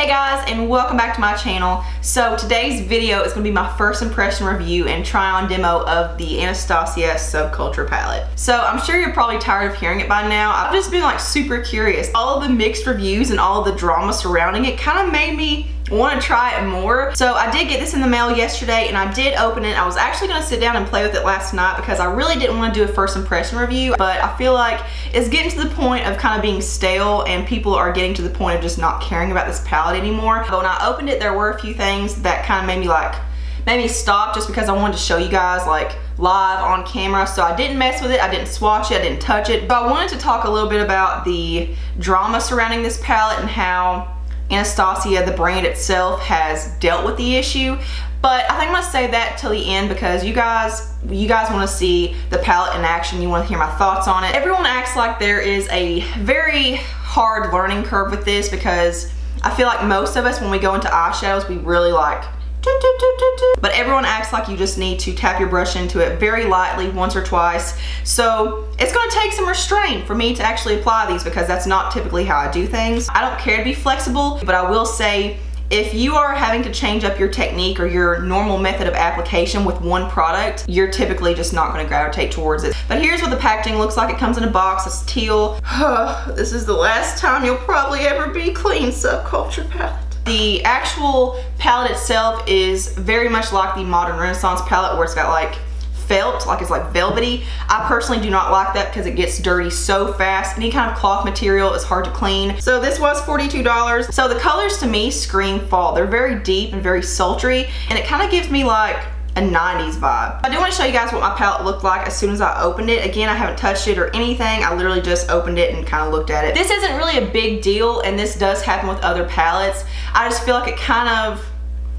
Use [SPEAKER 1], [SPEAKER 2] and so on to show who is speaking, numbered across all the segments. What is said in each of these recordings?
[SPEAKER 1] Hey guys, and welcome back to my channel. So today's video is going to be my first impression review and try on demo of the ANASTASIA Subculture palette. So I'm sure you're probably tired of hearing it by now. I've just been like super curious. All of the mixed reviews and all of the drama surrounding it kind of made me want to try it more. So I did get this in the mail yesterday and I did open it. I was actually going to sit down and play with it last night because I really didn't want to do a first impression review, but I feel like it's getting to the point of kind of being stale and people are getting to the point of just not caring about this palette anymore. But when I opened it, there were a few things that kind of made me stop just because I wanted to show you guys like live on camera. So I didn't mess with it, I didn't swatch it, I didn't touch it, but I wanted to talk a little bit about the drama surrounding this palette and how ANASTASIA, the brand itself, has dealt with the issue. But I think I'm gonna say that till the end because you guys want to see the palette in action. You want to hear my thoughts on it. Everyone acts like there is a very hard learning curve with this because I feel like most of us, when we go into eyeshadows, we really like but everyone acts like you just need to tap your brush into it very lightly once or twice. So it's going to take some restraint for me to actually apply these because that's not typically how I do things. I don't care to be flexible, but I will say if you are having to change up your technique or your normal method of application with one product, you're typically just not going to gravitate towards it. But here's what the packaging looks like. It comes in a box. It's teal. This is the last time you'll probably ever be clean, Subculture palette. The actual palette itself is very much like the Modern Renaissance palette where it's got like felt, like it's like velvety. I personally do not like that because it gets dirty so fast. Any kind of cloth material is hard to clean. So this was $42. So the colors to me scream fall. They're very deep and very sultry and it kind of gives me like a 90s vibe. I do want to show you guys what my palette looked like as soon as I opened it. Again, I haven't touched it or anything. I literally just opened it and kind of looked at it. This isn't really a big deal and this does happen with other palettes. I just feel like it kind of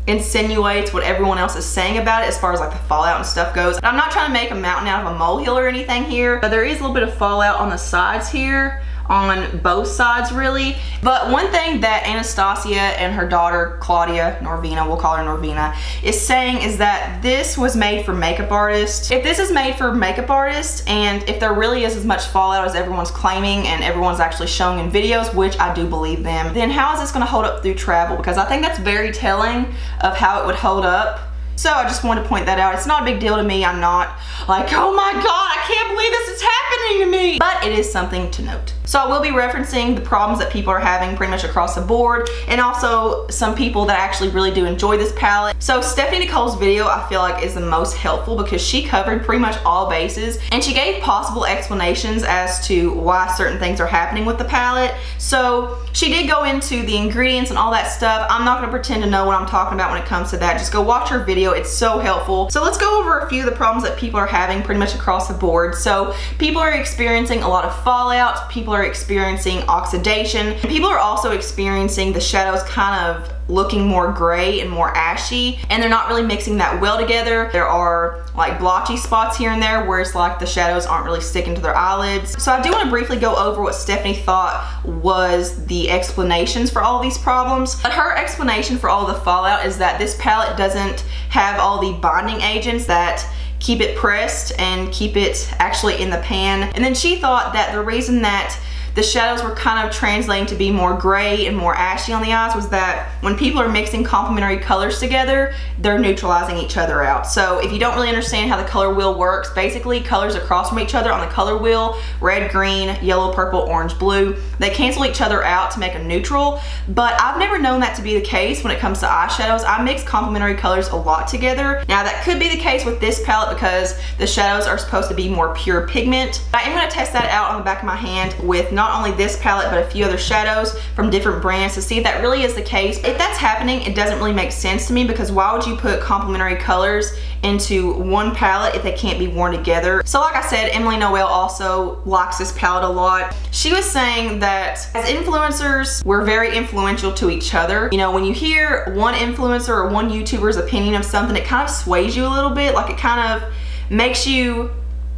[SPEAKER 1] insinuates what everyone else is saying about it as far as like the fallout and stuff goes. And I'm not trying to make a mountain out of a molehill or anything here, but there is a little bit of fallout on the sides here, on both sides really. But one thing that ANASTASIA and her daughter Claudia, Norvina, we'll call her Norvina, is saying is that this was made for makeup artists. If this is made for makeup artists and if there really is as much fallout as everyone's claiming and everyone's actually showing in videos, which I do believe them, then how is this going to hold up through travel? Because I think that's very telling of how it would hold up. So I just wanted to point that out. It's not a big deal to me. I'm not like, oh my god, I can't believe this is happening to me. But it is something to note. So I will be referencing the problems that people are having pretty much across the board and also some people that actually really do enjoy this palette. So Stephanie Nicole's video I feel like is the most helpful because she covered pretty much all bases and she gave possible explanations as to why certain things are happening with the palette. So she did go into the ingredients and all that stuff. I'm not going to pretend to know what I'm talking about when it comes to that. Just go watch her video. It's so helpful. So let's go over a few of the problems that people are having pretty much across the board. So people are experiencing a lot of fallout. People are experiencing oxidation. People are also experiencing the shadows kind of looking more gray and more ashy and they're not really mixing that well together. There are like blotchy spots here and there where it's like the shadows aren't really sticking to their eyelids. So I do want to briefly go over what Stephanie thought was the explanations for all of these problems. But her explanation for all of the fallout is that this palette doesn't have all the bonding agents that keep it pressed and keep it actually in the pan. And then she thought that the reason that the shadows were kind of translating to be more gray and more ashy on the eyes was that when people are mixing complementary colors together, they're neutralizing each other out. So if you don't really understand how the color wheel works, basically colors across from each other on the color wheel, red, green, yellow, purple, orange, blue, they cancel each other out to make a neutral. But I've never known that to be the case when it comes to eyeshadows. I mix complementary colors a lot together. Now that could be the case with this palette because the shadows are supposed to be more pure pigment. I am going to test that out on the back of my hand with not only this palette but a few other shadows from different brands to see if that really is the case. If that's happening, it doesn't really make sense to me because why would you put complementary colors into one palette if they can't be worn together? So like I said, Emily Noel also likes this palette a lot. She was saying that as influencers, we're very influential to each other. You know, when you hear one influencer or one YouTuber's opinion of something, it kind of sways you a little bit. Like it kind of makes you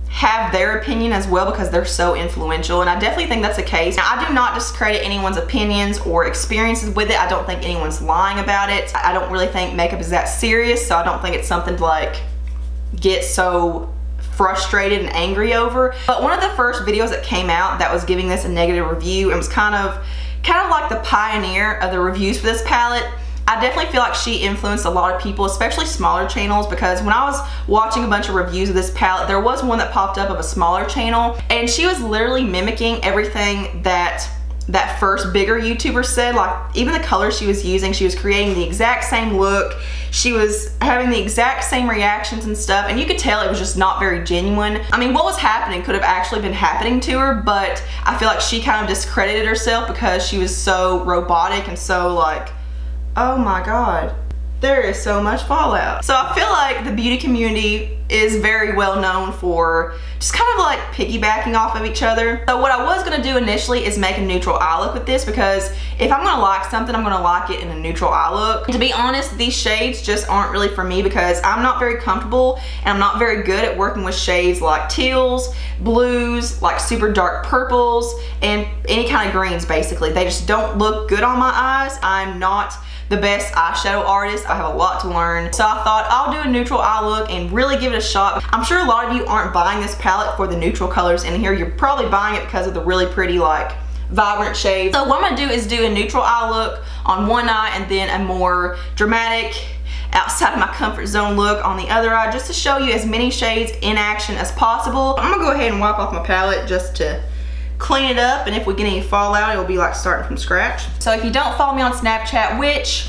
[SPEAKER 1] have their opinion as well because they're so influential, and I definitely think that's the case. Now, I do not discredit anyone's opinions or experiences with it. I don't think anyone's lying about it. I don't really think makeup is that serious, so I don't think it's something to like get so frustrated and angry over. But one of the first videos that came out that was giving this a negative review and was kind of kind of like the pioneer of the reviews for this palette. I definitely feel like she influenced a lot of people, especially smaller channels, because when I was watching a bunch of reviews of this palette, there was one that popped up of a smaller channel, and she was literally mimicking everything that first bigger YouTuber said. Like, even the colors she was using, she was creating the exact same look. She was having the exact same reactions and stuff, and you could tell it was just not very genuine. I mean, what was happening could have actually been happening to her, but I feel like she kind of discredited herself because she was so robotic and so like, oh my god, there is so much fallout. So I feel like the beauty community is very well known for just kind of like piggybacking off of each other. So what I was gonna do initially is make a neutral eye look with this, because if I'm gonna like something, I'm gonna like it in a neutral eye look. And to be honest, these shades just aren't really for me because I'm not very comfortable and I'm not very good at working with shades like teals, blues, like super dark purples, and any kind of greens basically. They just don't look good on my eyes. I'm not the best eyeshadow artist. I have a lot to learn. So I thought I'll do a neutral eye look and really give it a shot. I'm sure a lot of you aren't buying this palette for the neutral colors in here. You're probably buying it because of the really pretty like vibrant shades. So what I'm gonna do is do a neutral eye look on one eye and then a more dramatic, outside of my comfort zone look on the other eye, just to show you as many shades in action as possible. I'm gonna go ahead and wipe off my palette just to clean it up, and if we get any fallout, it'll be like starting from scratch. So if you don't follow me on Snapchat, which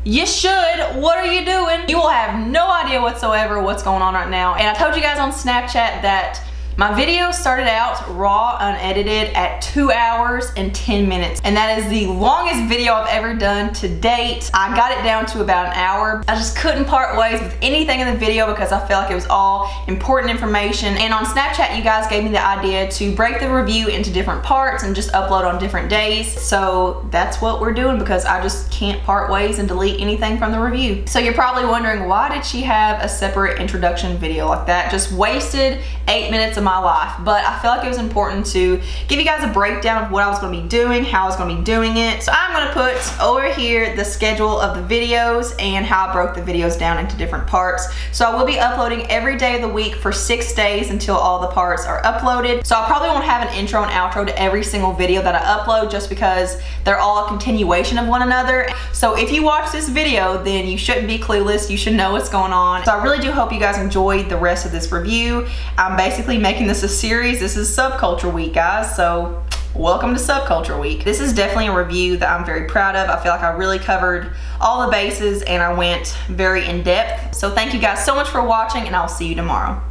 [SPEAKER 1] you should, what are you doing? You will have no idea whatsoever what's going on right now. And I told you guys on Snapchat that my video started out raw, unedited at 2 hours and 10 minutes. And that is the longest video I've ever done to date. I got it down to about an hour. I just couldn't part ways with anything in the video because I felt like it was all important information. And on Snapchat, you guys gave me the idea to break the review into different parts and just upload on different days. So that's what we're doing because I just can't part ways and delete anything from the review. So you're probably wondering, why did she have a separate introduction video like that? Just wasted 8 minutes of my life. But I feel like it was important to give you guys a breakdown of what I was going to be doing, how I was going to be doing it. So I'm going to put over here the schedule of the videos and how I broke the videos down into different parts. So I will be uploading every day of the week for 6 days until all the parts are uploaded. So I probably won't have an intro and outro to every single video that I upload just because they're all a continuation of one another. So if you watch this video, then you shouldn't be clueless. You should know what's going on. So I really do hope you guys enjoyed the rest of this review. I'm basically making this a series. This is Subculture Week, guys, so welcome to Subculture Week. This is definitely a review that I'm very proud of. I feel like I really covered all the bases and I went very in depth. So thank you guys so much for watching, and I'll see you tomorrow.